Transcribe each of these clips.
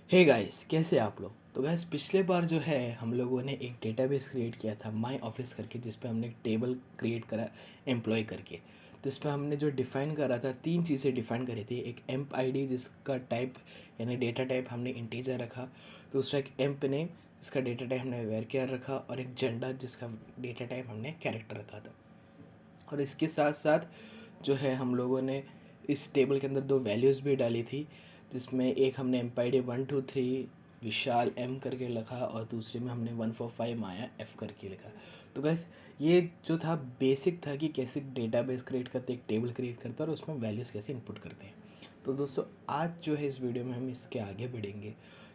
Hey guys, कैसे आप लोग। तो गाइस, पिछले बार जो है हम लोगों ने एक डेटाबेस क्रिएट किया था माई ऑफिस करके, जिस पे हमने एक टेबल क्रिएट करा एम्प्लॉय करके। तो इस पर हमने जो डिफ़ाइन करा था, तीन चीज़ें डिफ़ाइन करी थी। एक एम्प आईडी जिसका टाइप यानी डेटा टाइप हमने इंटीजर रखा। दूसरा एक एम्प नेम जिसका डेटा टाइप हमने वेरकेयर रखा, और एक जेंडर जिसका डेटा टाइप हमने कैरेक्टर रखा था। और इसके साथ साथ जो है हम लोगों ने इस टेबल के अंदर दो वैल्यूज़ भी डाली थी, जिसमें एक हमने एम्पाइडी 123 विशाल एम करके लिखा, और दूसरे में हमने 145 माया एफ करके लिखा। तो गैस, ये जो था बेसिक था कि कैसे डेटाबेस क्रिएट करते, एक टेबल क्रिएट करते हैं और उसमें वैल्यूज़ कैसे इनपुट करते हैं। तो दोस्तों, आज जो है इस वीडियो में हम इसके आगे बढ़ेंगे,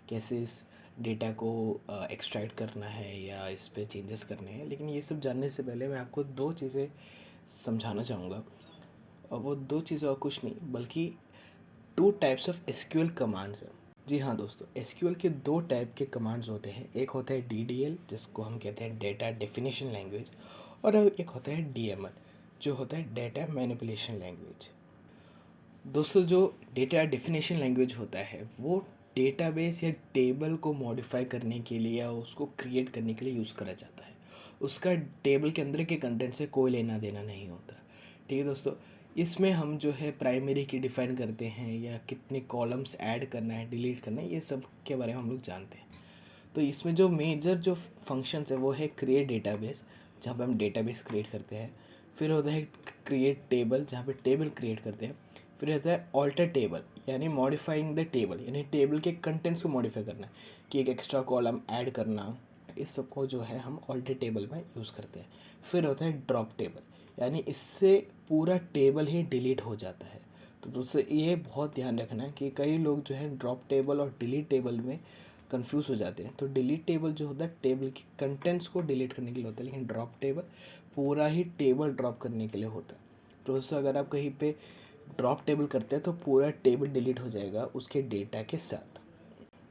कैसे इस डेटा को एक्सट्रैक्ट करना है या इस पर चेंजेस करने हैं। लेकिन ये सब जानने से पहले मैं आपको दो चीज़ें समझाना चाहूँगा, और वो दो चीज़ें और कुछ नहीं बल्कि two types of SQL commands हैं। जी हाँ दोस्तों, एसक्यूएल के दो टाइप के कमांड्स होते हैं। एक होता है डीडीएल, जिसको हम कहते हैं डेटा डेफिनेशन लैंग्वेज, और एक होता है डीएमएल, जो होता है डेटा मैनिपुलेशन लैंग्वेज। दोस्तों, जो डेटा डेफिनेशन लैंग्वेज होता है वो डेटाबेस या टेबल को मॉडिफाई करने के लिए या उसको क्रिएट करने के लिए यूज़ करा जाता है। उसका टेबल के अंदर के कंटेंट से कोई लेना देना नहीं होता। ठीक है दोस्तों, इसमें हम जो है प्राइमरी की डिफ़ाइन करते हैं, या कितने कॉलम्स ऐड करना है, डिलीट करना है, ये सब के बारे में हम लोग जानते हैं। तो इसमें जो मेजर जो फंक्शंस है वो है क्रिएट डेटाबेस, जहाँ पे हम डेटाबेस क्रिएट करते हैं। फिर होता है क्रिएट टेबल, जहाँ पे टेबल क्रिएट करते हैं। फिर होता है ऑल्टर टेबल, यानी मॉडिफाइंग द टेबल, यानी टेबल के कंटेंट्स को मॉडिफाई करना, कि एक एक्स्ट्रा कॉलम ऐड करना। इस सब को जो है हम ऑल्टर टेबल में यूज़ करते हैं। फिर होता है ड्रॉप टेबल, यानी इससे पूरा टेबल ही डिलीट हो जाता है। तो दोस्तों, ये बहुत ध्यान रखना है कि कई लोग जो है ड्रॉप टेबल और डिलीट टेबल में कंफ्यूज हो जाते हैं। तो डिलीट टेबल जो होता है टेबल के कंटेंट्स को डिलीट करने के लिए होता है, लेकिन ड्रॉप टेबल पूरा ही टेबल ड्रॉप करने के लिए होता है। तो दोस्तों, अगर आप कहीं पे ड्रॉप टेबल करते हैं तो पूरा टेबल डिलीट हो जाएगा उसके डेटा के साथ।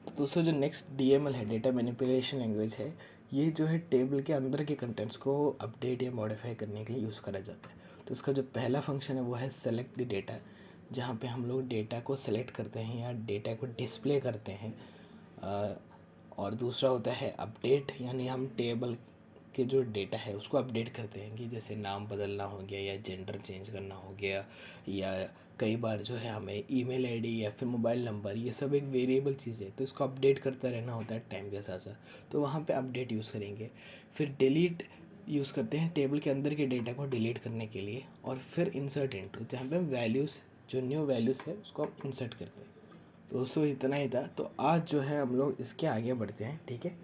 तो दोस्तों, जो नेक्स्ट डीएमएल है, डेटा मैनिपुलेशन लैंग्वेज है, ये जो है टेबल के अंदर के कंटेंट्स को अपडेट या मॉडिफाई करने के लिए यूज़ करा जाता है। तो इसका जो पहला फंक्शन है वो है सेलेक्ट द डेटा, जहाँ पे हम लोग डेटा को सेलेक्ट करते हैं या डेटा को डिस्प्ले करते हैं। और दूसरा होता है अपडेट, यानी हम टेबल के जो डेटा है उसको अपडेट करते हैं, कि जैसे नाम बदलना हो गया, या जेंडर चेंज करना हो गया, या कई बार जो है हमें ईमेल आईडी या फिर मोबाइल नंबर, ये सब एक वेरिएबल चीज़ है, तो इसको अपडेट करता रहना होता है टाइम के साथ साथ। तो वहाँ पे अपडेट यूज़ करेंगे। फिर डिलीट यूज़ करते हैं टेबल के अंदर के डेटा को डिलीट करने के लिए। और फिर इंसर्ट इनटू, जहाँ पे हम वैल्यूज़, जो न्यू वैल्यूज़ है उसको हम इंसर्ट करते हैं। तो दोस्तों, इतना ही था। तो आज जो है हम लोग इसके आगे बढ़ते हैं, ठीक है।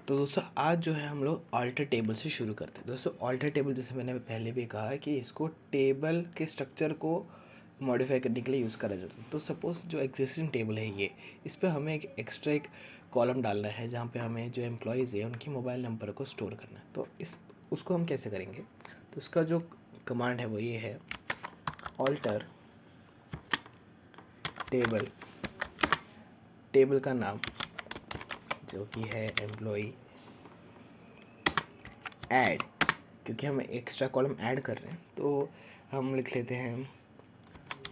तो दोस्तों, आज जो है हम लोग ऑल्टर टेबल से शुरू करते हैं। दोस्तों, ऑल्टर टेबल, जैसे मैंने पहले भी कहा है कि इसको टेबल के स्ट्रक्चर को मॉडिफाई करने के लिए यूज़ करा जाता है। तो सपोज़ जो एग्जिस्टिंग टेबल है ये, इस पर हमें एक एक्स्ट्रा एक कॉलम डालना है, जहाँ पे हमें जो एम्प्लॉयज़ है उनकी मोबाइल नंबर को स्टोर करना है। तो उसको हम कैसे करेंगे। तो इसका जो कमांड है वो ये है, ऑल्टर टेबल, टेबल का नाम जो कि है एम्प्लॉई ऐड, क्योंकि हम एक्स्ट्रा कॉलम ऐड कर रहे हैं तो हम लिख लेते हैं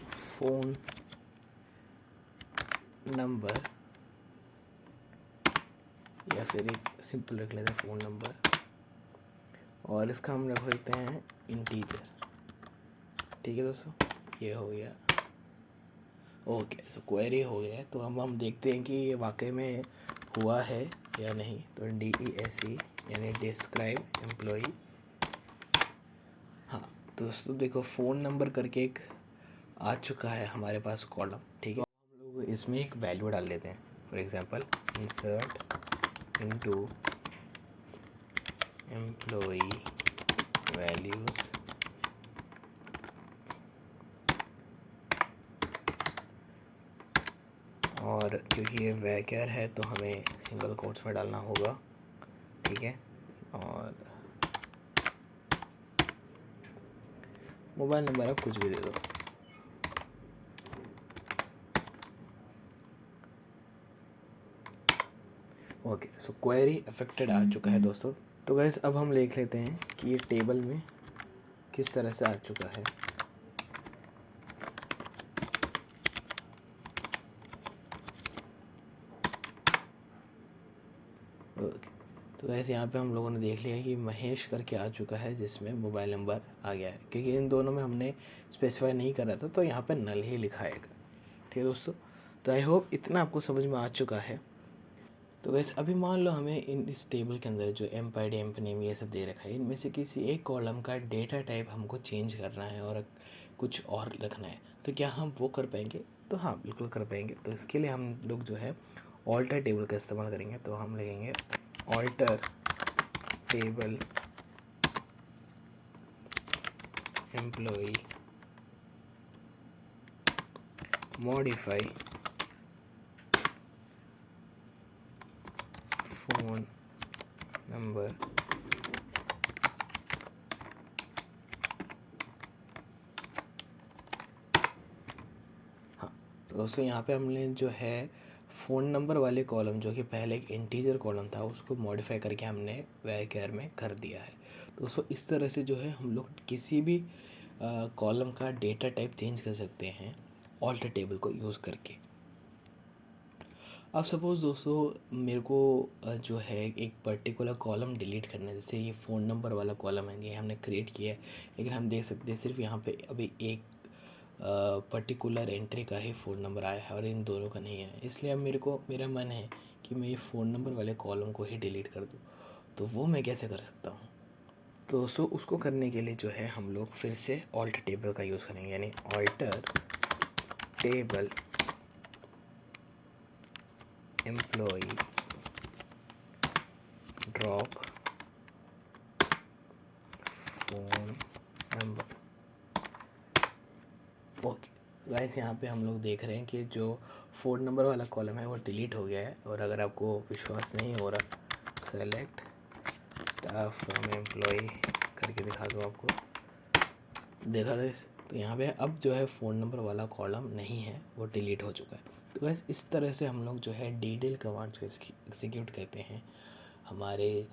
फ़ोन नंबर, या फिर एक सिंपल रख लेते हैं फ़ोन नंबर, और इसका हम रख लेते हैं इंटीजर। ठीक है दोस्तों, ये हो गया। ओके, सो क्वेरी हो गया। तो हम देखते हैं कि ये वाकई में हुआ है या नहीं। तो DESE यानी डिस्क्राइब एम्प्लॉई। हाँ, तो दोस्तों देखो, फ़ोन नंबर करके एक आ चुका है हमारे पास कॉलम, ठीक है। हम लोग इसमें एक वैल्यू डाल लेते हैं। For example, insert into employee values, और क्योंकि ये वैकर है तो हमें सिंगल कोट्स में डालना होगा, ठीक है। और मोबाइल नंबर आप कुछ भी दे दो। ओके, सो क्वेरी अफेक्टेड आ चुका है दोस्तों। तो गैस, अब हम देख लेते हैं कि ये टेबल में किस तरह से आ चुका है। ओके, तो वैसे यहाँ पे हम लोगों ने देख लिया कि महेश करके आ चुका है जिसमें मोबाइल नंबर आ गया है, क्योंकि इन दोनों में हमने स्पेसिफाई नहीं करा था तो यहाँ पे नल ही लिखा आएगा। ठीक है दोस्तों, तो आई होप इतना आपको समझ में आ चुका है। तो वैसे अभी मान लो हमें इस टेबल के अंदर जो amp I D amp name ये सब दे रखा है, इनमें से किसी एक कॉलम का डेटा टाइप हमको चेंज करना है और कुछ और रखना है, तो क्या हम वो कर पाएंगे? तो हाँ, बिल्कुल कर पाएंगे। तो इसके लिए हम लोग जो है ऑल्टर टेबल का इस्तेमाल करेंगे। तो हम लिखेंगे alter table employee modify phone number. हाँ, तो दोस्तों यहाँ पे हमने जो है फ़ोन नंबर वाले कॉलम, जो कि पहले एक इंटीजर कॉलम था, उसको मॉडिफाई करके हमने वैर में कर दिया है। तो दोस्तों इस तरह से जो है हम लोग किसी भी कॉलम का डेटा टाइप चेंज कर सकते हैं ऑल्टर टेबल को यूज़ करके। अब सपोज़ दोस्तों मेरे को जो है एक पर्टिकुलर कॉलम डिलीट करना है, जैसे ये फ़ोन नंबर वाला कॉलम है, ये हमने क्रिएट किया है, लेकिन हम देख सकते हैं सिर्फ यहाँ पे अभी एक पर्टिकुलर एंट्री का ही फ़ोन नंबर आया है और इन दोनों का नहीं है। इसलिए अब मेरा मन है कि मैं ये फ़ोन नंबर वाले कॉलम को ही डिलीट कर दूँ। तो वो मैं कैसे कर सकता हूँ? तो दोस्तों उसको करने के लिए जो है हम लोग फिर से ऑल्टर टेबल का यूज़ करेंगे, यानी alter table employee drop phone number. Okay guys, यहाँ पे हम लोग देख रहे हैं कि जो फ़ोन नंबर वाला कॉलम है वो डिलीट हो गया है। और अगर आपको विश्वास नहीं हो रहा, सेलेक्ट स्टाफ फ्रॉम एम्प्लॉई करके दिखा दूँ आपको, देखा था तो यहाँ पे अब जो है फ़ोन नंबर वाला कॉलम नहीं है, वो डिलीट हो चुका है। तो गाइस इस तरह से हम लोग जो है डीटेल कमांड्स को एग्जीक्यूट करते हैं हमारे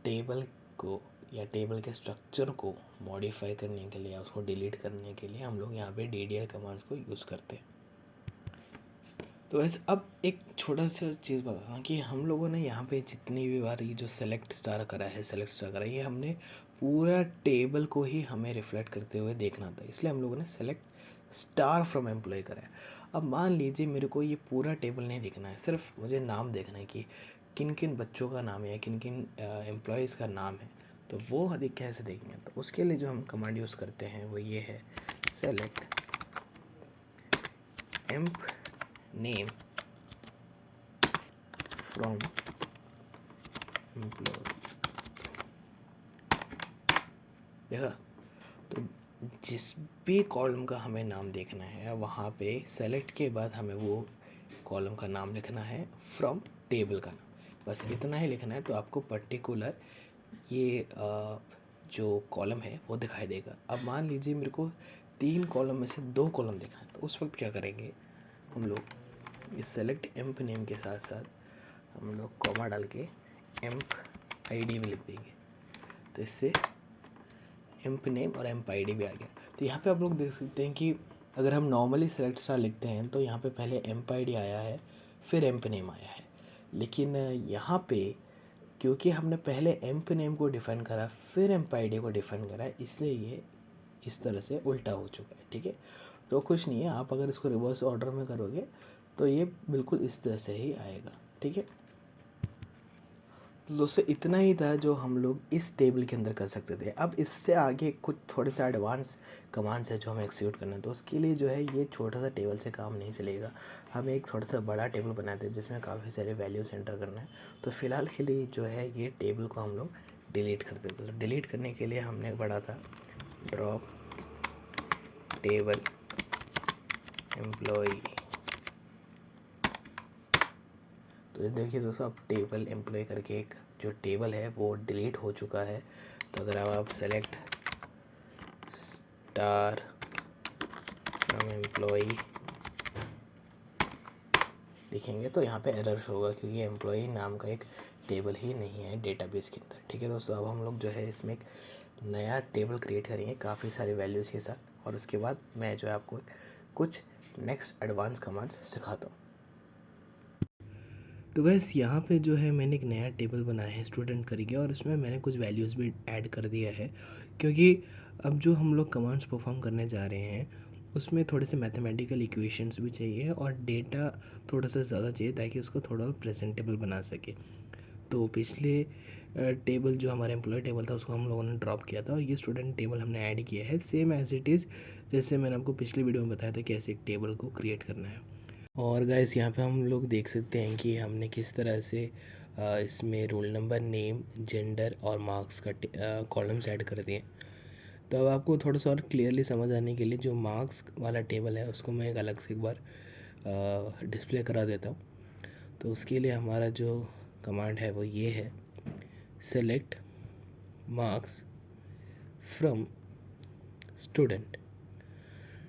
टेबल को या टेबल के स्ट्रक्चर को मॉडिफाई करने के लिए या उसको डिलीट करने के लिए हम लोग यहाँ पे DDL कमांड्स को यूज़ करते हैं। तो वैसे अब एक छोटा सा चीज़ बताता हूँ कि हम लोगों ने यहाँ पे जितनी भी बार ये जो सेलेक्ट स्टार करा है, ये हमने पूरा टेबल को ही हमें रिफ्लेक्ट करते हुए देखना था, इसलिए हम लोगों ने सेलेक्ट स्टार फ्रॉम एम्प्लॉय करा है। अब मान लीजिए मेरे को ये पूरा टेबल नहीं देखना है, सिर्फ मुझे नाम देखना है कि किन किन बच्चों का नाम है या किन किन एम्प्लॉयज़ का नाम है, तो वो अधिक कैसे देखेंगे? तो उसके लिए जो हम कमांड यूज़ करते हैं वो ये है, select amp name from employ. देखा? तो जिस भी कॉलम का हमें नाम देखना है वहाँ पे सेलेक्ट के बाद हमें वो कॉलम का नाम लिखना है फ्रॉम टेबल का नाम, बस इतना ही लिखना है। तो आपको पर्टिकुलर ये जो कॉलम है वो दिखाई देगा। अब मान लीजिए मेरे को 3 कॉलम में से 2 कॉलम देखना है, तो उस वक्त क्या करेंगे हम लोग, इस सेलेक्ट एम्प नेम के साथ साथ हम लोग कॉमा डाल के एम्प आईडी भी लिख देंगे। तो इससे एम्प नेम और एम्प आईडी भी आ गया। तो यहाँ पे आप लोग देख सकते हैं कि अगर हम नॉर्मली सेलेक्ट स्टार लिखते हैं तो यहाँ पे पहले एम्प आईडी आया है, फिर एम्प नेम आया है। लेकिन यहाँ पे क्योंकि हमने पहले एम्प नेम को डिफ़ाइन करा फिर एम्प आईडी को डिफ़ाइन करा, इसलिए ये इस तरह से उल्टा हो चुका है। ठीक है, तो कुछ नहीं है, आप अगर इसको रिवर्स ऑर्डर में करोगे तो ये बिल्कुल इस तरह से ही आएगा। ठीक है, तो दोस्तों इतना ही था जो हम लोग इस टेबल के अंदर कर सकते थे। अब इससे आगे कुछ थोड़े से एडवांस कमांड्स है जो हमें एक्सिक्यूट करना है, तो उसके लिए जो है ये छोटा सा टेबल से काम नहीं चलेगा, हमें एक थोड़ा सा बड़ा टेबल बनाते हैं जिसमें काफ़ी सारे वैल्यूज एंटर करना है। तो फ़िलहाल के लिए जो है ये टेबल को हम लोग डिलीट कर देते हैं। तो डिलीट करने के लिए हमने पढ़ा था ड्रॉप टेबल एम्प्लॉई। तो देखिए दोस्तों, अब टेबल एम्प्लॉय करके एक जो टेबल है वो डिलीट हो चुका है। तो अगर आप सेलेक्ट स्टार फ्रॉम एम्प्लॉई लिखेंगे तो यहाँ पे एरर होगा, क्योंकि एम्प्लॉई नाम का एक टेबल ही नहीं है डेटाबेस के अंदर। ठीक है दोस्तों, अब हम लोग जो है इसमें एक नया टेबल क्रिएट करेंगे काफ़ी सारे वैल्यूज़ के साथ, और उसके बाद मैं जो है आपको कुछ नेक्स्ट एडवांस कमांड्स सिखाता हूँ। तो गैस यहाँ पे जो है मैंने एक नया टेबल बनाया है स्टूडेंट करके, और इसमें मैंने कुछ वैल्यूज़ भी ऐड कर दिया है, क्योंकि अब जो हम लोग कमांड्स परफॉर्म करने जा रहे हैं उसमें थोड़े से मैथमेटिकल इक्वेशंस भी चाहिए और डेटा थोड़ा सा ज़्यादा चाहिए, ताकि उसको थोड़ा प्रेजेंटेबल बना सके। तो पिछले टेबल जो हमारा एम्प्लॉय टेबल था उसको हम लोगों ने ड्रॉप किया था, और ये स्टूडेंट टेबल हमने ऐड किया है सेम एज इट इज़, जैसे मैंने आपको पिछले वीडियो में बताया था कैसे एक टेबल को क्रिएट करना है। और गाइस यहाँ पे हम लोग देख सकते हैं कि हमने किस तरह से इसमें रोल नंबर, नेम, जेंडर और मार्क्स का कॉलम्स ऐड कर दिए। तो अब आपको थोड़ा सा और क्लियरली समझ आने के लिए जो मार्क्स वाला टेबल है उसको मैं एक अलग से एक बार डिस्प्ले करा देता हूँ। तो उसके लिए हमारा जो कमांड है वो ये है, सेलेक्ट मार्क्स फ्रॉम स्टूडेंट।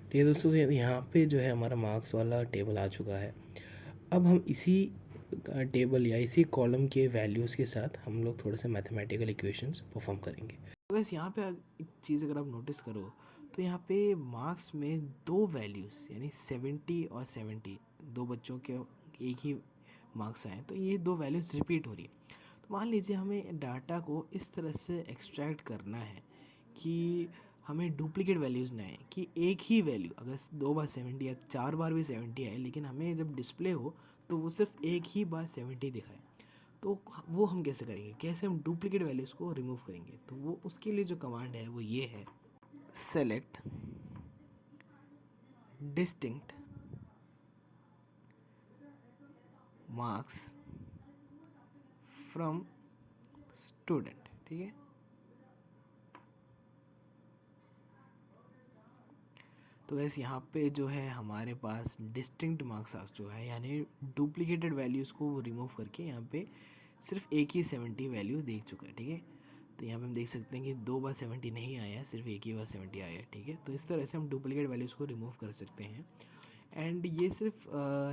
ठीक है दोस्तों, यहाँ पे जो है हमारा मार्क्स वाला टेबल आ चुका है। अब हम इसी टेबल या इसी कॉलम के वैल्यूज़ के साथ हम लोग थोड़े से मैथमेटिकल इक्वेशंस परफॉर्म करेंगे। तो बस यहाँ पे एक चीज़ अगर आप नोटिस करो तो यहाँ पे मार्क्स में दो वैल्यूज़ यानी 70 और 70, दो बच्चों के एक ही मार्क्स आए, तो ये दो वैल्यूज़ रिपीट हो रही है। तो मान लीजिए हमें डाटा को इस तरह से एक्सट्रैक्ट करना है कि हमें डुप्लीकेट वैल्यूज़ ना आए, कि एक ही वैल्यू अगर 2 बार 70 या 4 बार भी 70 आए, लेकिन हमें जब डिस्प्ले हो तो वो सिर्फ एक ही बार 70 दिखाए। तो वो हम कैसे करेंगे, कैसे हम डुप्लीकेट वैल्यूज़ को रिमूव करेंगे? तो वो उसके लिए जो कमांड है वो ये है, select distinct marks from student. ठीक है, तो वैसे यहाँ पे जो है हमारे पास डिस्टिंक्ट मार्क्स आ चुका है, यानी डुप्लीकेटेड वैल्यूज़ को वो रिमूव करके यहाँ पे सिर्फ एक ही 70 वैल्यू देख चुका है। ठीक है, तो यहाँ पे हम देख सकते हैं कि 2 बार 70 नहीं आया है, सिर्फ एक ही बार 70 आया है। ठीक है, तो इस तरह से हम डुप्लीकेट वैल्यूज़ को रिमूव कर सकते हैं। एंड ये सिर्फ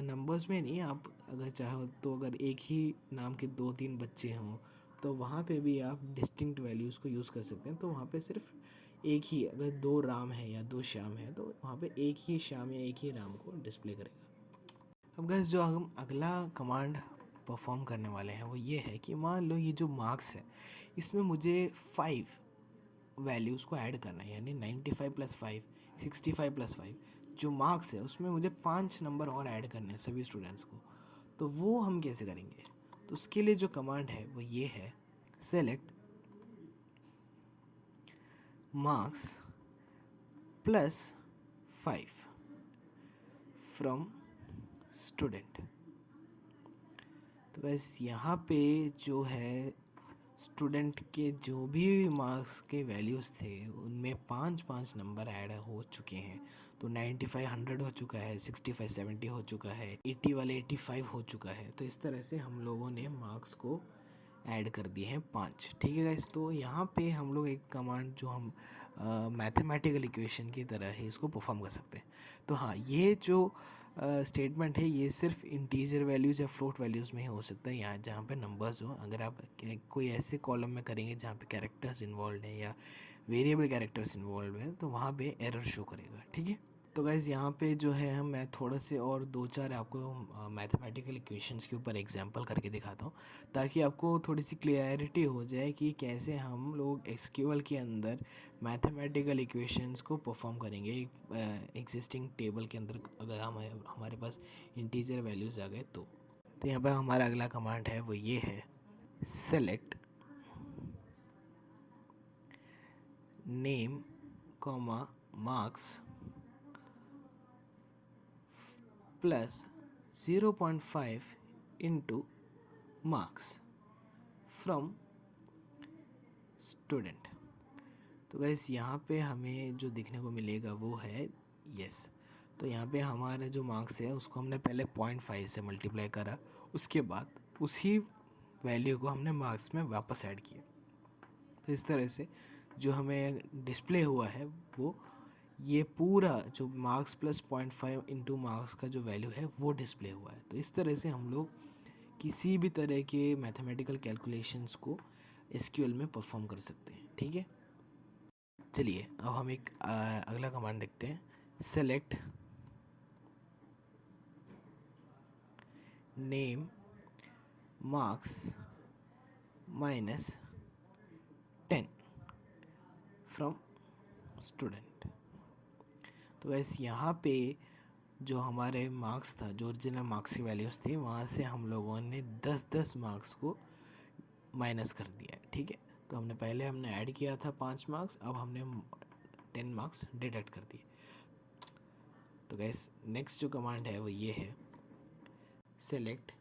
नंबर्स में नहीं, आप अगर चाहो तो अगर एक ही नाम के 2-3 बच्चे हों तो वहाँ पे भी आप डिस्टिंक्ट वैल्यूज़ को यूज़ कर सकते हैं। तो वहाँ पे सिर्फ एक ही, अगर 2 राम है या 2 श्याम है तो वहाँ पे एक ही श्याम या एक ही राम को डिस्प्ले करेगा। अब गाइस जो हम अगला कमांड परफॉर्म करने वाले हैं वो ये है कि मान लो ये जो मार्क्स है इसमें मुझे 5 वैल्यूज़ को ऐड करना है, यानी 95 + 5, 65 + 5 जो मार्क्स है उसमें मुझे 5 नंबर और ऐड करने हैं सभी स्टूडेंट्स को। तो वो हम कैसे करेंगे? तो उसके लिए जो कमांड है वो ये है, सेलेक्ट मार्क्स +5 फ्रॉम स्टूडेंट। तो बस यहाँ पे जो है स्टूडेंट के जो भी मार्क्स के वैल्यूज़ थे उनमें 5-5 नंबर ऐड हो चुके हैं। तो 95 100 हो चुका है, 65 70 हो चुका है, 80 वाले 85 हो चुका है। तो इस तरह से हम लोगों ने मार्क्स को ऐड कर दिए हैं 5। ठीक है गाइस, तो यहाँ पे हम लोग एक कमांड जो हम मैथमेटिकल इक्वेशन की तरह है इसको परफॉर्म कर सकते हैं। तो हाँ, ये जो स्टेटमेंट है ये सिर्फ इंटीजर वैल्यूज़ या फ्लोट वैल्यूज़ में ही हो सकता है, यहाँ जहाँ पे नंबर्स हो। अगर आप कोई ऐसे कॉलम में करेंगे जहाँ पे कैरेक्टर्स इन्वॉल्व हैं या वेरिएबल कैरेक्टर्स इन्वॉल्व हैं तो वहाँ पे एरर शो करेगा। ठीक है, तो गाइज़ यहाँ पे जो है मैं थोड़ा से और 2-4 आपको मैथमेटिकल इक्वेशंस के ऊपर एग्जांपल करके दिखाता हूँ, ताकि आपको थोड़ी सी क्लियरिटी हो जाए कि कैसे हम लोग एसक्यूएल के अंदर मैथमेटिकल इक्वेशंस को परफॉर्म करेंगे एग्जिस्टिंग टेबल के अंदर, अगर हमारे पास इंटीजर वैल्यूज़ आ गए तो यहाँ पर हमारा अगला कमांड है वो ये है, select name comma marks +0.5 into marks from student. तो गैस यहाँ पे हमें जो दिखने को मिलेगा वो है यस। तो यहाँ पे हमारे जो मार्क्स है उसको हमने पहले 0.5 से मल्टीप्लाई करा, उसके बाद उसी वैल्यू को हमने मार्क्स में वापस ऐड किया। तो इस तरह से जो हमें डिस्प्ले हुआ है वो ये पूरा जो मार्क्स +0.5 इंटू मार्क्स का जो वैल्यू है वो डिस्प्ले हुआ है। तो इस तरह से हम लोग किसी भी तरह के मैथमेटिकल कैलकुलेशंस को एसक्यूएल में परफॉर्म कर सकते हैं। ठीक है, चलिए अब हम एक अगला कमांड देखते हैं, select name marks -10 from student. तो गैस यहाँ पे जो हमारे मार्क्स था, जो ओरिजिनल मार्क्स की वैल्यूज़ थी, वहाँ से हम लोगों ने 10-10 मार्क्स को माइनस कर दिया है। ठीक है, तो हमने ऐड किया था 5 मार्क्स, अब हमने 10 मार्क्स डिडक्ट कर दिए। तो गैस नेक्स्ट जो कमांड है वो ये है, select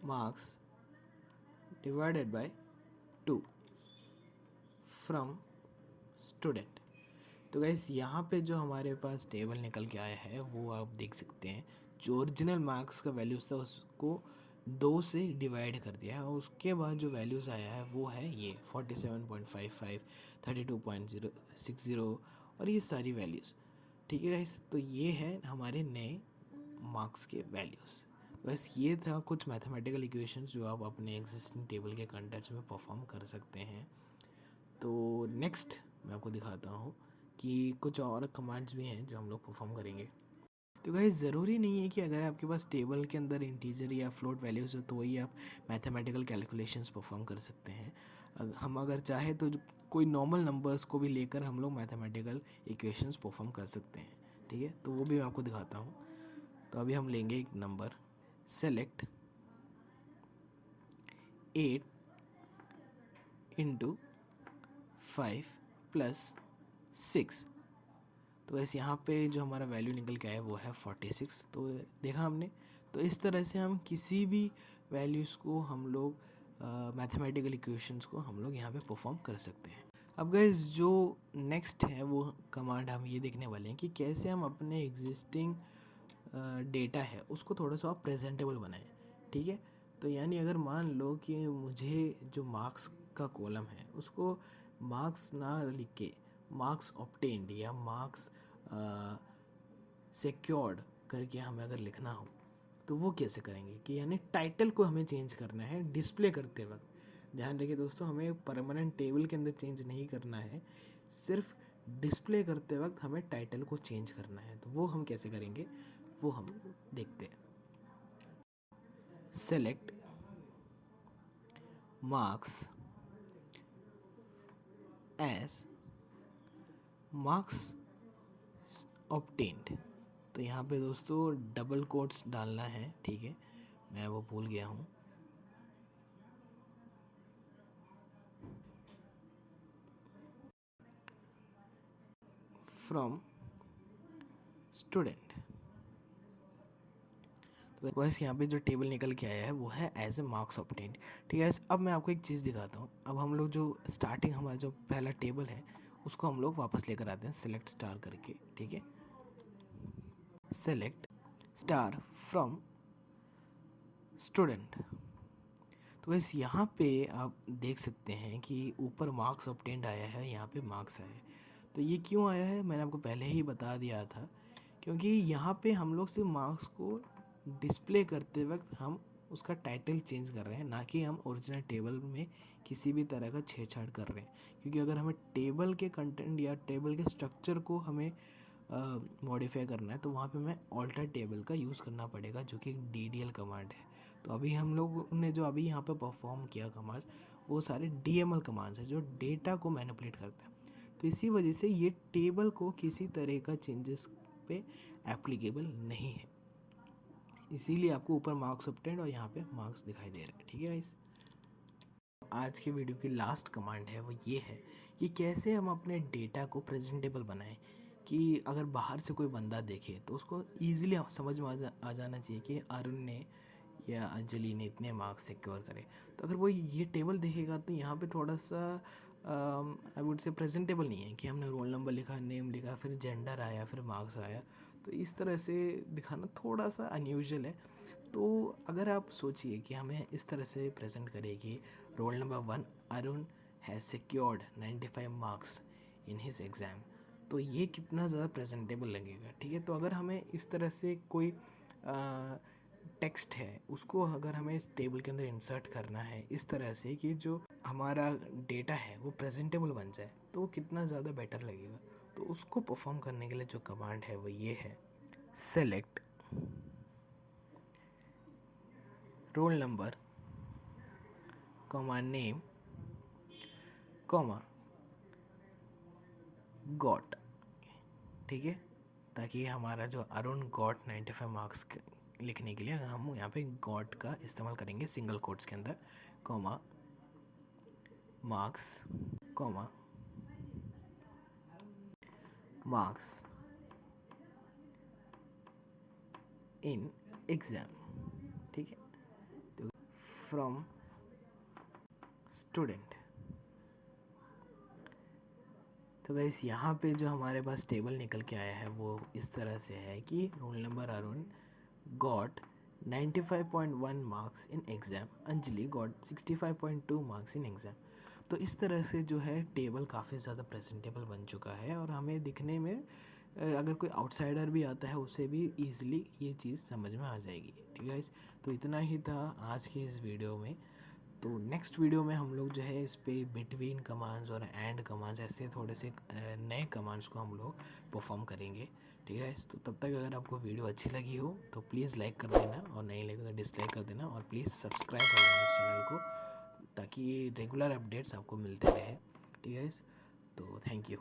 marks divided by 2 from student. तो गैस यहाँ पे जो हमारे पास टेबल निकल के आया है वो आप देख सकते हैं। जो ओरिजिनल मार्क्स का वैल्यूज़ था उसको 2 से डिवाइड कर दिया है, और उसके बाद जो वैल्यूज़ आया है वो है ये 47.55, 32.060 और ये सारी वैल्यूज़। ठीक है गाइस, तो ये है हमारे नए मार्क्स के वैल्यूज़। बस ये था कुछ मैथमेटिकल इक्वेशंस जो आप अपने एग्जिस्टिंग टेबल के कंटेंट्स में परफॉर्म कर सकते हैं। तो नेक्स्ट मैं आपको दिखाता हूँ कि कुछ और कमांड्स भी हैं जो हम लोग परफॉर्म करेंगे। तो गाइस ज़रूरी नहीं है कि अगर आपके पास टेबल के अंदर इंटीजर या फ्लोट वैल्यूज़ हो तो वही आप मैथमेटिकल कैलकुलेशंस परफॉर्म कर सकते हैं। हम अगर चाहे तो कोई नॉर्मल नंबर्स को भी लेकर हम लोग मैथमेटिकल इक्वेशंस परफॉर्म कर सकते हैं। ठीक है, तो वो भी मैं आपको दिखाता हूँ। तो अभी हम लेंगे एक नंबर, सेलेक्ट 8 इंटू 5 + 6। तो वैसे यहाँ पे जो हमारा वैल्यू निकल के आया वो है 46। तो देखा हमने, तो इस तरह से हम किसी भी वैल्यूज़ को हम लोग मैथमेटिकल इक्वेशंस को हम लोग यहाँ पे परफॉर्म कर सकते हैं। अब गाइस जो नेक्स्ट है वो कमांड हम ये देखने वाले हैं कि कैसे हम अपने एग्जिस्टिंग डेटा है उसको थोड़ा सा प्रेजेंटेबल बनाएं। ठीक है, तो यानी अगर मान लो कि मुझे जो मार्क्स का कॉलम है उसको मार्क्स ना लिख के मार्क्स ऑब्टेन्ड या मार्क्स सिक्योर्ड करके हमें अगर लिखना हो तो वो कैसे करेंगे कि यानी टाइटल को हमें चेंज करना है डिस्प्ले करते वक्त। ध्यान रखिए दोस्तों, हमें परमानेंट टेबल के अंदर चेंज नहीं करना है, सिर्फ डिस्प्ले करते वक्त हमें टाइटल को चेंज करना है। तो वो हम कैसे करेंगे वो हम देखते हैं। Select marks as marks obtained. तो यहाँ पे दोस्तों डबल कोट्स डालना है। ठीक है, मैं वो भूल गया हूँ। From student. तो बस यहाँ पे जो टेबल निकल के आया है वो है एज ए मार्क्स ऑब्टेन्ड। ठीक है, अब मैं आपको एक चीज़ दिखाता हूँ। अब हम लोग जो स्टार्टिंग हमारा जो पहला टेबल है उसको हम लोग वापस लेकर आते हैं सेलेक्ट स्टार करके। ठीक है, सेलेक्ट स्टार फ्रॉम स्टूडेंट। तो बस यहाँ पे आप देख सकते हैं कि ऊपर मार्क्स ऑब्टेन्ड आया है, यहाँ पे मार्क्स आया है। तो ये क्यों आया है मैंने आपको पहले ही बता दिया था, क्योंकि यहाँ पे हम लोग सिर्फ मार्क्स को डिस्प्ले करते वक्त हम उसका टाइटल चेंज कर रहे हैं, ना कि हम ओरिजिनल टेबल में किसी भी तरह का छेड़छाड़ कर रहे हैं। क्योंकि अगर हमें टेबल के कंटेंट या टेबल के स्ट्रक्चर को हमें मॉडिफाई करना है तो वहाँ पे हमें ऑल्टर टेबल का यूज़ करना पड़ेगा, जो कि एक DDL कमांड है। तो अभी हम लोग ने जो अभी यहाँ पे परफॉर्म किया कमांड्स वो सारे DML कमांड्स हैं जो डेटा को मैनिपुलेट करते हैं। तो इसी वजह से ये टेबल को किसी तरह का चेंजेस पे एप्लीकेबल नहीं है, इसीलिए आपको ऊपर मार्क्स ऑब्टेन्ड और यहाँ पे मार्क्स दिखाई दे रहा है। ठीक है गाइस, आज की वीडियो की लास्ट कमांड है वो ये है कि कैसे हम अपने डेटा को प्रेजेंटेबल बनाएं कि अगर बाहर से कोई बंदा देखे तो उसको ईजिली समझ में आ जाना चाहिए कि अरुण ने या अंजलि ने इतने मार्क्स सिक्योर करे। तो अगर वो ये टेबल देखेगा तो यहाँ पे थोड़ा सा आई वुड से प्रेजेंटेबल नहीं है कि हमने रोल नंबर लिखा, नेम लिखा, फिर जेंडर आया, फिर मार्क्स आया। तो इस तरह से दिखाना थोड़ा सा अनयूजुअल है। तो अगर आप सोचिए कि हमें इस तरह से प्रेजेंट करें कि roll number 1 Arun has secured 95 marks in his exam, तो ये कितना ज़्यादा प्रेजेंटेबल लगेगा। ठीक है, तो अगर हमें इस तरह से कोई टेक्स्ट है उसको अगर हमें टेबल के अंदर इंसर्ट करना है इस तरह से कि जो हमारा डेटा है वो प्रेजेंटेबल बन जाए, तो वो कितना ज़्यादा बेटर लगेगा। तो उसको परफॉर्म करने के लिए जो कमांड है वो ये है, select roll number comma name comma got, ठीक है। ताकि हमारा जो अरुण गॉट 95 मार्क्स लिखने के लिए हम यहाँ पे गॉट का इस्तेमाल करेंगे सिंगल कोट्स के अंदर, comma marks comma marks in exam, ठीक है। तो फ्रॉम स्टूडेंट, तो गाइस यहाँ पे जो हमारे पास टेबल निकल के आया है वो इस तरह से है कि roll number Arun got 95.1 marks in exam, Anjali got 65.2 marks in exam. तो इस तरह से जो है टेबल काफ़ी ज़्यादा प्रेजेंटेबल बन चुका है और हमें दिखने में अगर कोई आउटसाइडर भी आता है उसे भी ईजिली ये चीज़ समझ में आ जाएगी, ठीक है गाइस। तो इतना ही था आज की इस वीडियो में। तो नेक्स्ट वीडियो में हम लोग जो है इस पे बिटवीन कमांड्स और एंड कमांड्स ऐसे थोड़े से नए कमांड्स को हम लोग परफॉर्म करेंगे, ठीक है। तो तब तक अगर आपको वीडियो अच्छी लगी हो तो प्लीज़ लाइक कर देना और नहीं लगे तो डिसलाइक कर देना और प्लीज़ सब्सक्राइब कर देना इस चैनल को ताकि रेगुलर अपडेट्स आपको मिलते रहे, ठीक है। तो थैंक यू।